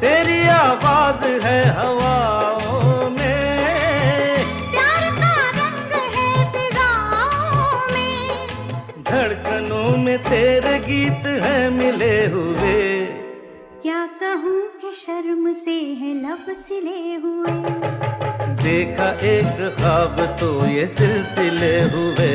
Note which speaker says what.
Speaker 1: तेरी आवाज है हवाओं में,
Speaker 2: प्यार का रंग है फिजाओं में,
Speaker 1: धड़कनों में तेरे गीत है मिले हुए।
Speaker 2: क्या कहूँ कि शर्म से है लब सिले हुए,
Speaker 1: देखा एक ख्वाब तो ये सिलसिले हुए।